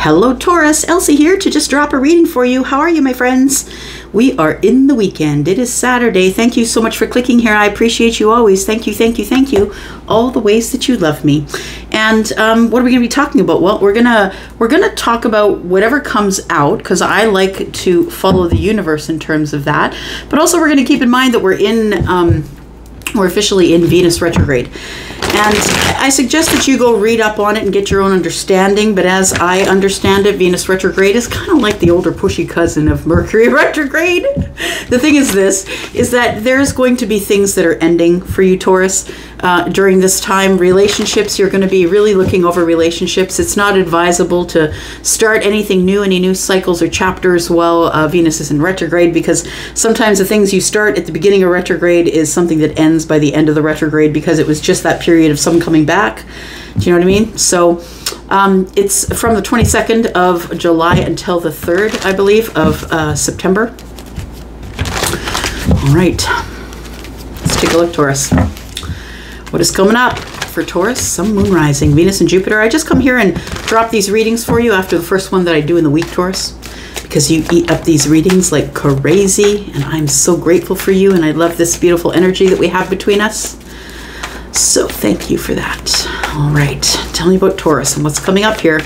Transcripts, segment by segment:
Hello Taurus, Elsie here to just drop a reading for you. How are you, my friends? We are in the weekend. It is Saturday. Thank you so much for clicking here. I appreciate you always. Thank you, thank you, thank you. All the ways that you love me. And what are we going to be talking about? Well, we're gonna talk about whatever comes out, because I like to follow the universe in terms of that. But also we're going to keep in mind that we're officially in Venus retrograde. And I suggest that you go read up on it and get your own understanding. But as I understand it, Venus retrograde is kind of like the older pushy cousin of Mercury retrograde. The thing is that there's going to be things that are ending for you, Taurus, during this time. Relationships, you're going to be really looking over relationships. It's not advisable to start anything new, any new cycles or chapters while Venus is in retrograde, because sometimes the things you start at the beginning of retrograde is something that ends by the end of the retrograde, because it was just that period of someone coming back. Do you know what I mean? So it's from the 22nd of July until the 3rd, I believe, of September. All right, let's take a look, Taurus. What is coming up for Taurus? Sun, Moon, Rising, Venus, and Jupiter. I just come here and drop these readings for you after the first one that I do in the week, Taurus, because you eat up these readings like crazy, and I'm so grateful for you, and I love this beautiful energy that we have between us. So thank you for that. All right, tell me about Taurus and what's coming up here.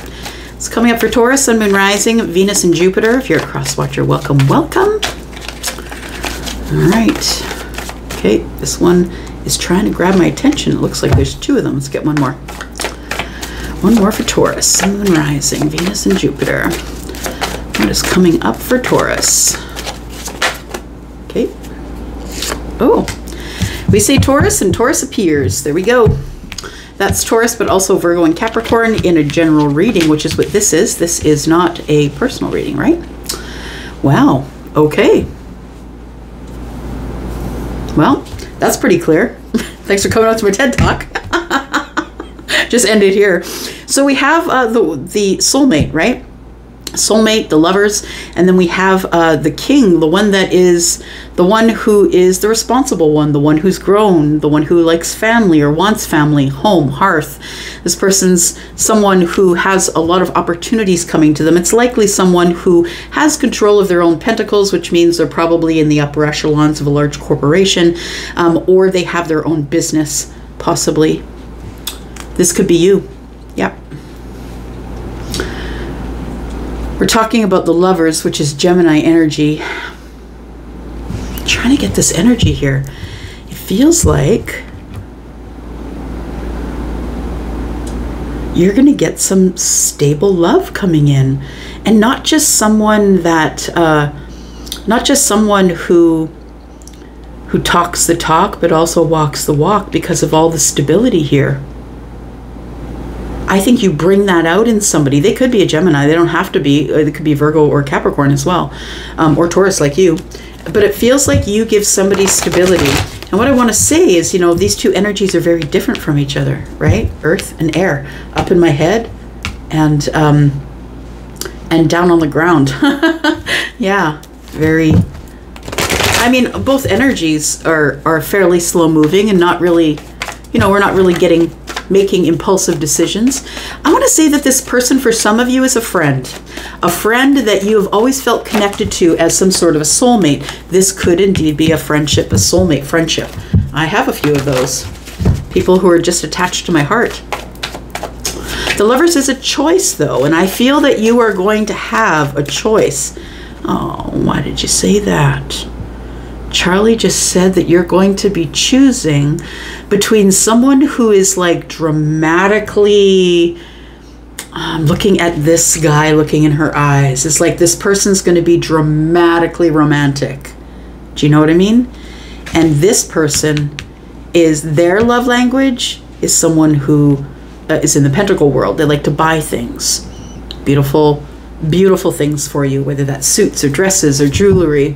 It's coming up for Taurus, Sun, Moon, Rising, Venus, and Jupiter. If you're a cross watcher, welcome, welcome. All right. Okay, this one is trying to grab my attention. It looks like there's two of them. Let's get one more. One more for Taurus, Sun, Moon, Rising, Venus, and Jupiter. What is coming up for Taurus? Okay. Oh. We say Taurus and Taurus appears. There we go. That's Taurus, but also Virgo and Capricorn in a general reading, which is what this is. This is not a personal reading, right? Wow. Okay. Well, that's pretty clear. Thanks for coming out to my TED Talk. Just end it here. So we have the soulmate, right? Soulmate, the lovers, and then we have the king, the one that is the one who is the responsible one, the one who's grown, the one who likes family or wants family, home, hearth. This person's someone who has a lot of opportunities coming to them. It's likely someone who has control of their own pentacles, which means they're probably in the upper echelons of a large corporation, or they have their own business, possibly. This could be you. Yep. We're talking about the lovers, which is Gemini energy. I'm trying to get this energy here. It feels like you're going to get some stable love coming in, and not just someone that, not just someone who talks the talk, but also walks the walk because of all the stability here. I think you bring that out in somebody. They could be a Gemini. They don't have to be. They could be Virgo or Capricorn as well, or Taurus like you. But it feels like you give somebody stability. And what I want to say is, you know, these two energies are very different from each other, right? Earth and air, up in my head and down on the ground. Yeah, very. I mean, both energies are fairly slow moving and not really, you know, we're not really making impulsive decisions. I want to say that this person for some of you is a friend that you have always felt connected to as some sort of a soulmate. This could indeed be a friendship, a soulmate friendship. I have a few of those. People who are just attached to my heart. The lovers is a choice though, and I feel that you are going to have a choice. Oh, why did you say that? Charlie just said that you're going to be choosing between someone who is like dramatically looking at this guy, looking in her eyes. It's like this person's going to be dramatically romantic. Do you know what I mean? And this person is, their love language is someone who is in the pentacle world. They like to buy things, beautiful, beautiful things for you, whether that's suits or dresses or jewelry.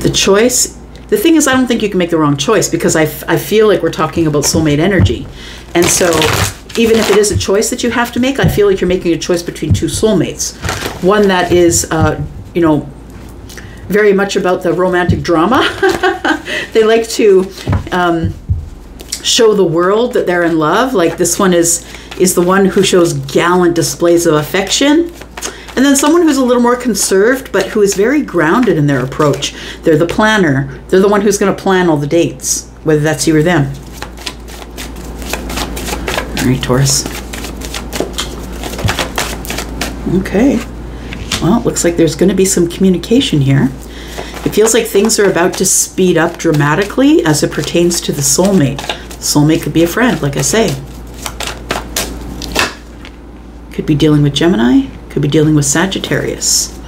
The choice, the thing is, I don't think you can make the wrong choice, because I feel like we're talking about soulmate energy. And so even if it is a choice that you have to make, I feel like you're making a choice between two soulmates. One that is, you know, very much about the romantic drama. They like to show the world that they're in love. Like this one is the one who shows gallant displays of affection. And then someone who's a little more conserved, but who is very grounded in their approach. They're the planner. They're the one who's going to plan all the dates, whether that's you or them. All right, Taurus. Okay. Well, it looks like there's going to be some communication here. It feels like things are about to speed up dramatically as it pertains to the soulmate. Soulmate could be a friend, like I say. Could be dealing with Gemini. Could be dealing with Sagittarius.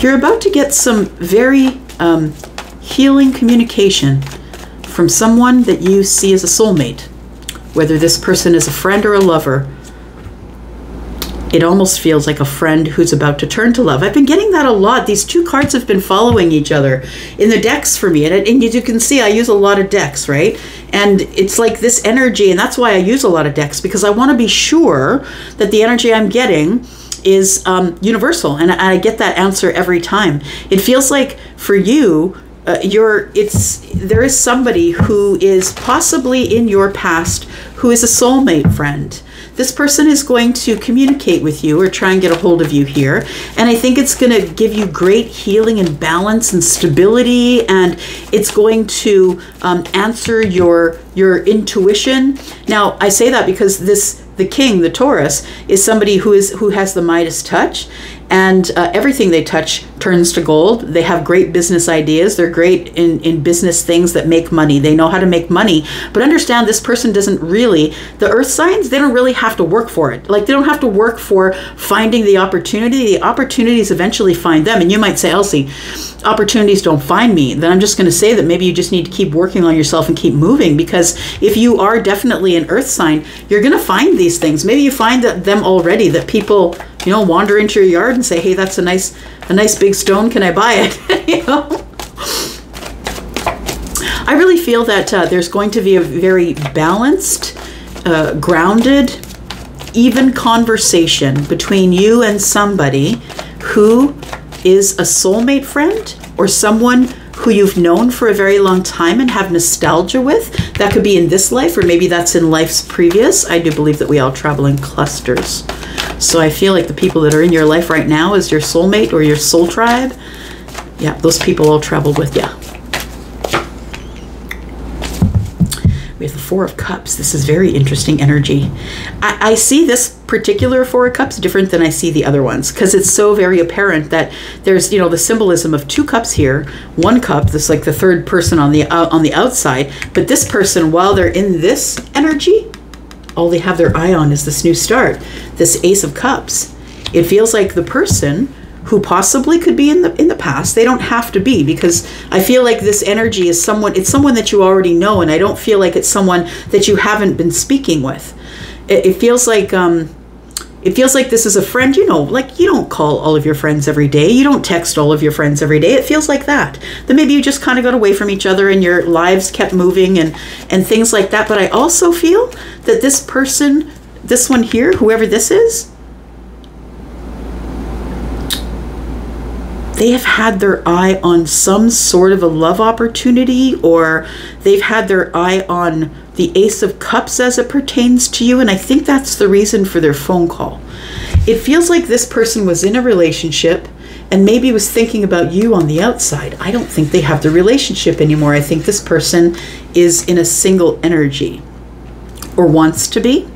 You're about to get some very healing communication from someone that you see as a soulmate. Whether this person is a friend or a lover, it almost feels like a friend who's about to turn to love. I've been getting that a lot. These two cards have been following each other in the decks for me. And as you can see, I use a lot of decks, right? And it's like this energy, and that's why I use a lot of decks, because I want to be sure that the energy I'm getting is universal. And I get that answer every time. It feels like for you, there is somebody who is possibly in your past who is a soulmate friend. This person is going to communicate with you or try and get a hold of you here. And I think it's going to give you great healing and balance and stability. And it's going to answer your intuition. Now, I say that because the king, the Taurus, is somebody who has the Midas touch. And everything they touch turns to gold. They have great business ideas. They're great in business things that make money. They know how to make money. But understand, this person doesn't really, the earth signs, they don't really have to work for it. Like, they don't have to work for finding the opportunity. The opportunities eventually find them. And you might say, Elsie, opportunities don't find me. Then I'm just going to say that maybe you just need to keep working on yourself and keep moving. Because if you are definitely an earth sign, you're going to find these things. Maybe you find them already, that people, you know, wander into your yard and say, hey, that's a nice big stone. Can I buy it? You know? I really feel that there's going to be a very balanced, grounded, even conversation between you and somebody who is a soulmate friend or someone who you've known for a very long time and have nostalgia with. That could be in this life, or maybe that's in lives previous. I do believe that we all travel in clusters. So I feel like the people that are in your life right now is your soulmate or your soul tribe. Yeah, those people all traveled with you. We have the Four of Cups. This is very interesting energy. I see this particular Four of Cups different than I see the other ones, because it's so very apparent that there's, you know, the symbolism of two cups here. One cup, this like the third person on the outside, but this person, while they're in this energy, all they have their eye on is this new start, this Ace of Cups. It feels like the person who possibly could be in the past, they don't have to be, because I feel like this energy is someone that you already know, and I don't feel like it's someone that you haven't been speaking with. It feels like this is a friend, you know, like you don't call all of your friends every day. You don't text all of your friends every day. It feels like that. Then maybe you just kind of got away from each other and your lives kept moving and things like that. But I also feel that this person, this one here, whoever this is, they have had their eye on some sort of a love opportunity, or they've had their eye on the Ace of Cups as it pertains to you. And I think that's the reason for their phone call. It feels like this person was in a relationship and maybe was thinking about you on the outside. I don't think they have the relationship anymore. I think this person is in a single energy, or wants to be.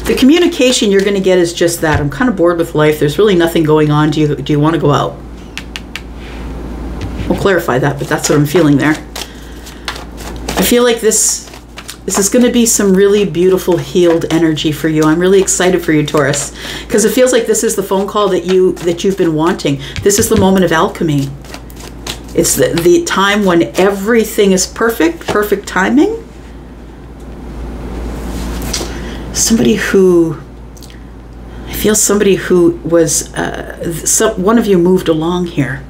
The communication you're going to get is just that. I'm kind of bored with life. There's really nothing going on. Do you want to go out? We'll clarify that, but that's what I'm feeling there. I feel like this is going to be some really beautiful healed energy for you. I'm really excited for you, Taurus, because it feels like this is the phone call that you've been wanting. This is the moment of alchemy. It's the time when everything is perfect timing. Somebody who was, one of you moved along here.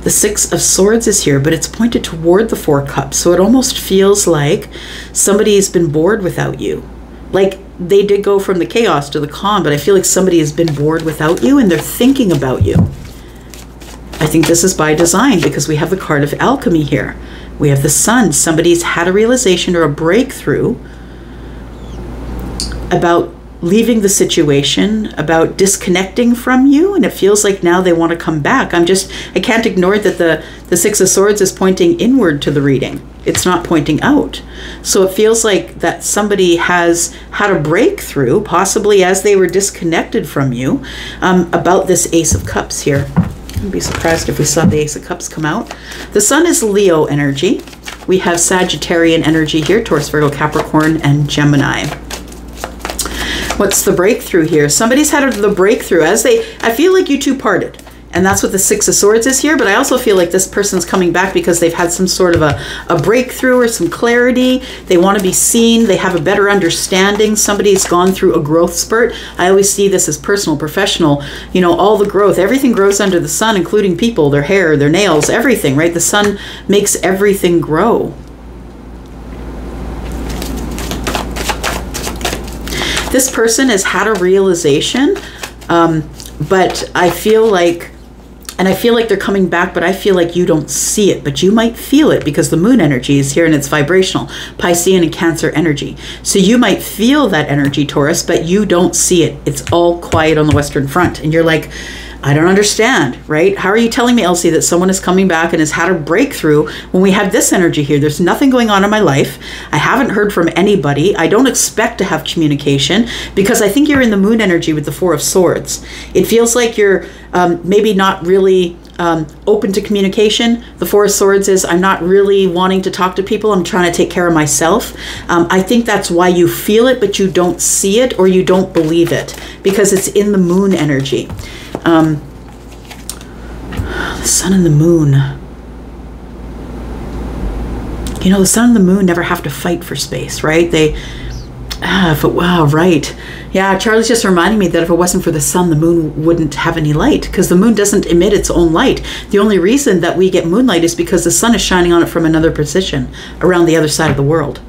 The Six of Swords is here, but it's pointed toward the Four Cups. So it almost feels like somebody has been bored without you. Like they did go from the chaos to the calm, but I feel like somebody has been bored without you and they're thinking about you. I think this is by design because we have the card of alchemy here. We have the sun. Somebody's had a realization or a breakthrough about leaving the situation, about disconnecting from you, and it feels like now they want to come back. I can't ignore that the Six of Swords is pointing inward to the reading. It's not pointing out. So it feels like that somebody has had a breakthrough, possibly as they were disconnected from you, about this Ace of Cups here. I'd be surprised if we saw the Ace of Cups come out. The sun is Leo energy. We have Sagittarian energy here, Taurus, Virgo, Capricorn, and Gemini. What's the breakthrough here? Somebody's had the breakthrough I feel like you two parted. And that's what the Six of Swords is here. But I also feel like this person's coming back because they've had some sort of a breakthrough or some clarity. They want to be seen. They have a better understanding. Somebody's gone through a growth spurt. I always see this as personal, professional, you know, all the growth. Everything grows under the sun, including people, their hair, their nails, everything, right? The sun makes everything grow. This person has had a realization, but I feel like they're coming back, but I feel like you don't see it, but you might feel it because the moon energy is here and it's vibrational, Piscean and Cancer energy. So you might feel that energy, Taurus, but you don't see it. It's all quiet on the Western Front. And you're like, I don't understand, right? How are you telling me, Elsie, that someone is coming back and has had a breakthrough when we have this energy here? There's nothing going on in my life. I haven't heard from anybody. I don't expect to have communication because I think you're in the moon energy with the Four of Swords. It feels like you're maybe not really open to communication. The Four of Swords is I'm not really wanting to talk to people. I'm trying to take care of myself. I think that's why you feel it, but you don't see it or you don't believe it because it's in the moon energy. The sun and the moon. You know, the sun and the moon never have to fight for space, right? Wow, right. Yeah, Charlie's just reminding me that if it wasn't for the sun, the moon wouldn't have any light because the moon doesn't emit its own light. The only reason that we get moonlight is because the sun is shining on it from another position around the other side of the world.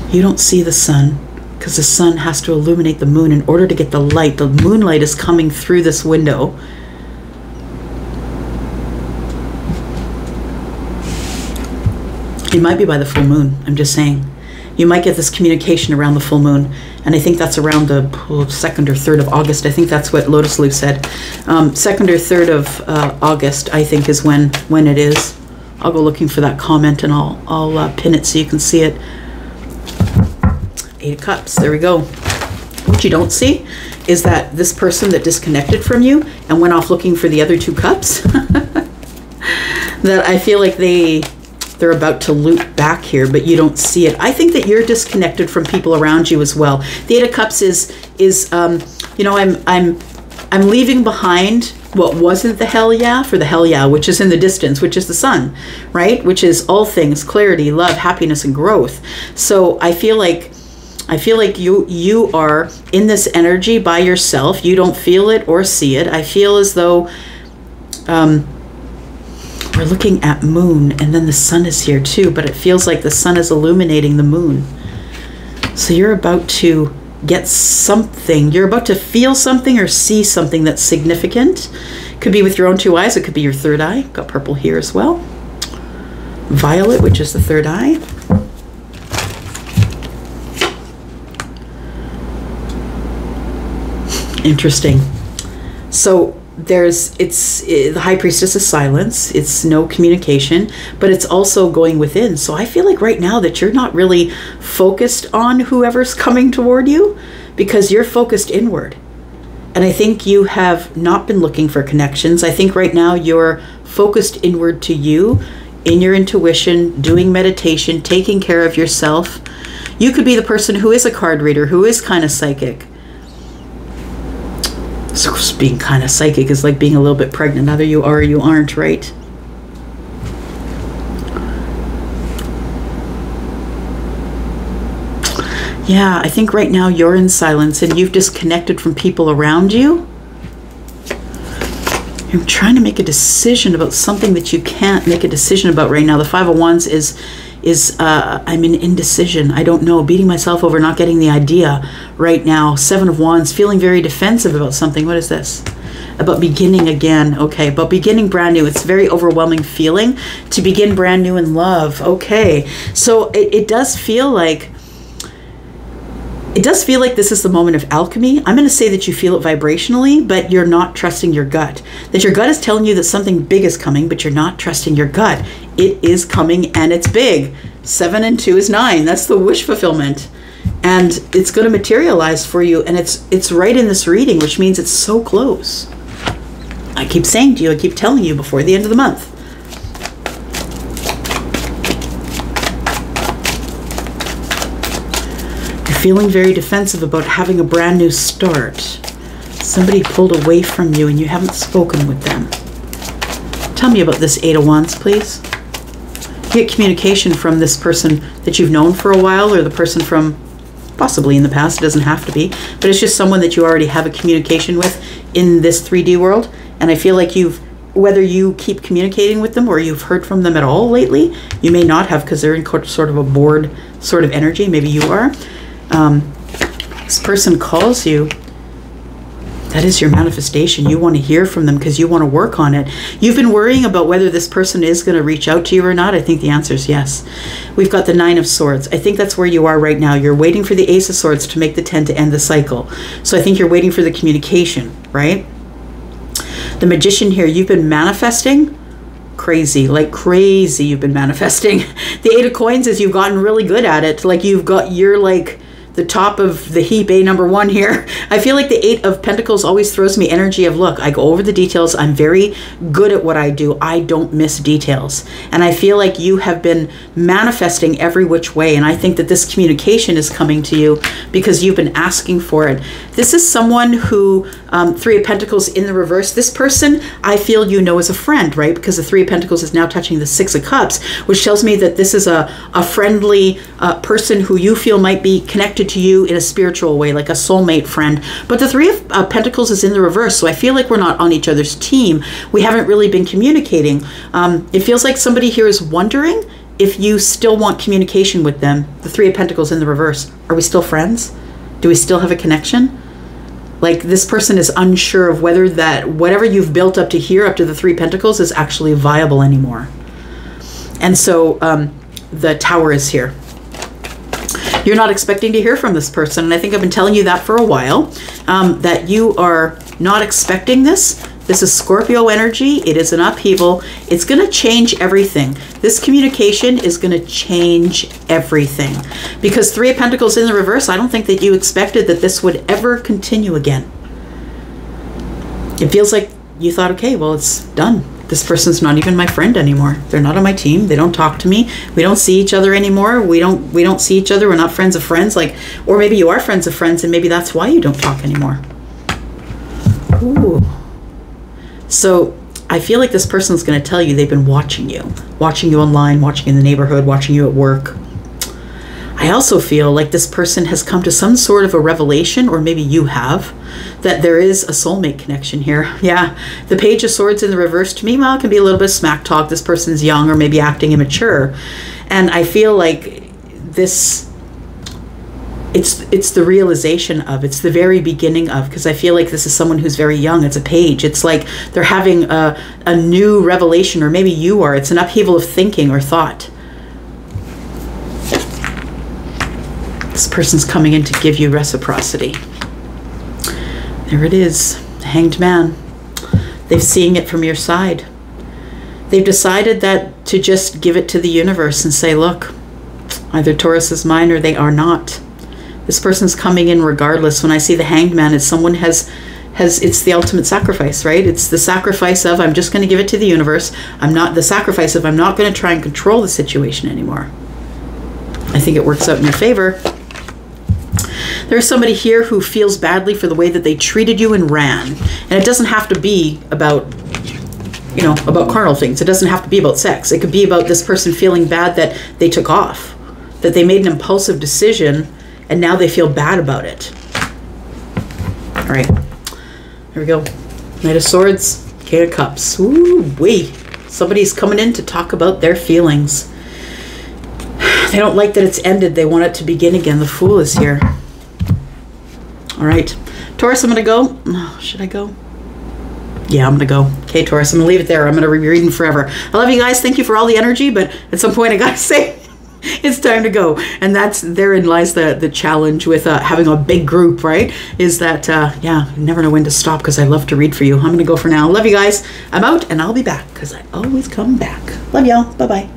You don't see the sun because the sun has to illuminate the moon in order to get the light. The moonlight is coming through this window. It might be by the full moon, I'm just saying. You might get this communication around the full moon. And I think that's around the 2nd or 3rd of August. I think that's what Lotus Lou said. 2nd or 3rd of August, I think, is when it is. I'll go looking for that comment and I'll pin it so you can see it. 8 of Cups, there we go. What you don't see is that this person that disconnected from you and went off looking for the other 2 cups, that I feel like they're about to loop back here, but you don't see it. I think that you're disconnected from people around you as well. The 8 of Cups is you know, I'm leaving behind what wasn't the hell yeah for the hell yeah, which is in the distance, which is the sun, right? Which is all things, clarity, love, happiness, and growth. So I feel like you are in this energy by yourself. You don't feel it or see it. I feel as though we're looking at moon and then the sun is here too, but it feels like the sun is illuminating the moon. So you're about to get something. You're about to feel something or see something that's significant. Could be with your own 2 eyes. It could be your 3rd eye. Got purple here as well. Violet, which is the 3rd eye. Interesting. So the High Priestess is silence. It's no communication, but it's also going within. So I feel like right now that you're not really focused on whoever's coming toward you because you're focused inward. And I think you have not been looking for connections. I think right now you're focused inward to you, in your intuition, doing meditation, taking care of yourself. You could be the person who is a card reader, who is kind of psychic. So being kind of psychic is like being a little bit pregnant. Either you are or you aren't, right? Yeah, I think right now you're in silence and you've disconnected from people around you. You're trying to make a decision about something that you can't make a decision about right now. The 5 of Wands is is I'm in indecision. I don't know, beating myself over not getting the idea right now. 7 of Wands, feeling very defensive about something. What is this? About beginning again. Okay, about beginning brand new. It's a very overwhelming feeling to begin brand new in love. Okay, so it does feel like this is the moment of alchemy. I'm going to say that you feel it vibrationally, but you're not trusting your gut. That your gut is telling you that something big is coming, but you're not trusting your gut. It is coming and it's big. 7 and 2 is 9. That's the wish fulfillment. And it's going to materialize for you. And it's right in this reading, which means it's so close. I keep saying to you, I keep telling you before the end of the month. Feeling very defensive about having a brand new start. Somebody pulled away from you and you haven't spoken with them. Tell me about this 8 of Wands, please. You get communication from this person that you've known for a while, or the person from possibly in the past. It doesn't have to be, but it's just someone that you already have a communication with in this 3D world. And I feel like whether you keep communicating with them or you've heard from them at all lately, you may not have, because they're in sort of a bored sort of energy. Maybe you are. This person calls you. That is your manifestation. You want to hear from them because you want to work on it. You've been worrying about whether this person is going to reach out to you or not. I think the answer is yes. We've got the 9 of Swords. I think that's where you are right now. You're waiting for the Ace of Swords to make the 10 to end the cycle. So I think you're waiting for the communication, right? The Magician here, you've been manifesting crazy, like crazy. You've been manifesting. The 8 of Coins is you've gotten really good at it. Like you're like the top of the heap, number 1 here. I feel like the 8 of Pentacles always throws me energy of, look, I go over the details. I'm very good at what I do. I don't miss details. And I feel like you have been manifesting every which way. And I think that this communication is coming to you because you've been asking for it. This is someone who, 3 of Pentacles in the reverse. This person, I feel you know as a friend, right? Because the 3 of Pentacles is now touching the 6 of Cups, which tells me that this is a friendly person who you feel might be connected to you in a spiritual way, like a soulmate friend. But the 3 of Pentacles is in the reverse, so I feel like we're not on each other's team. We haven't really been communicating. It feels like somebody here is wondering if you still want communication with them. The 3 of Pentacles in the reverse. Are we still friends? Do we still have a connection? Like, this person is unsure of whether that whatever you've built up to here, up to the 3 of Pentacles, is actually viable anymore. And so the Tower is here. You're not expecting to hear from this person. And I think I've been telling you that for a while, that you are not expecting this. This is Scorpio energy. It is an upheaval. It's going to change everything. This communication is going to change everything. Because 3 of Pentacles in the reverse, I don't think that you expected that this would ever continue again. It feels like you thought, okay, well, it's done. This person's not even my friend anymore. They're not on my team. They don't talk to me. We don't see each other anymore. We don't see each other. We're not friends of friends. Like, or maybe you are friends of friends, and maybe that's why you don't talk anymore. Ooh. So I feel like this person's going to tell you they've been watching you online, watching you in the neighborhood, watching you at work. I also feel like this person has come to some sort of a revelation, or maybe you have, that there is a soulmate connection here. Yeah, the Page of Swords in the reverse, to me, well, it can be a little bit of smack talk. This person's young or maybe acting immature. And I feel like this, it's the realization of, it's the very beginning of, because I feel like this is someone who's very young. It's a page. It's like they're having a new revelation, or maybe you are. It's an upheaval of thinking or thought. This person's coming in to give you reciprocity. There it is, the Hanged Man. They're seeing it from your side. They've decided that to just give it to the universe and say, look, either Taurus is mine or they are not. This person's coming in regardless. When I see the Hanged Man, it's someone it's the ultimate sacrifice, right? It's the sacrifice of, I'm just going to give it to the universe. I'm not going to try and control the situation anymore. I think it works out in your favor. There's somebody here who feels badly for the way that they treated you and ran. And it doesn't have to be about, you know, about carnal things. It doesn't have to be about sex. It could be about this person feeling bad that they took off, that they made an impulsive decision, and now they feel bad about it. All right, here we go. Knight of Swords, King of Cups. Ooh, wee. Somebody's coming in to talk about their feelings. They don't like that it's ended. They want it to begin again. The Fool is here. All right. Taurus, I'm going to go. Oh, should I go? Yeah, I'm going to go. Okay, Taurus, I'm going to leave it there. I'm going to be reading forever. I love you guys. Thank you for all the energy, but at some point I got to say it's time to go. And therein lies the challenge with having a big group, right? Is that, yeah, you never know when to stop because I love to read for you. I'm going to go for now. Love you guys. I'm out and I'll be back because I always come back. Love y'all. Bye-bye.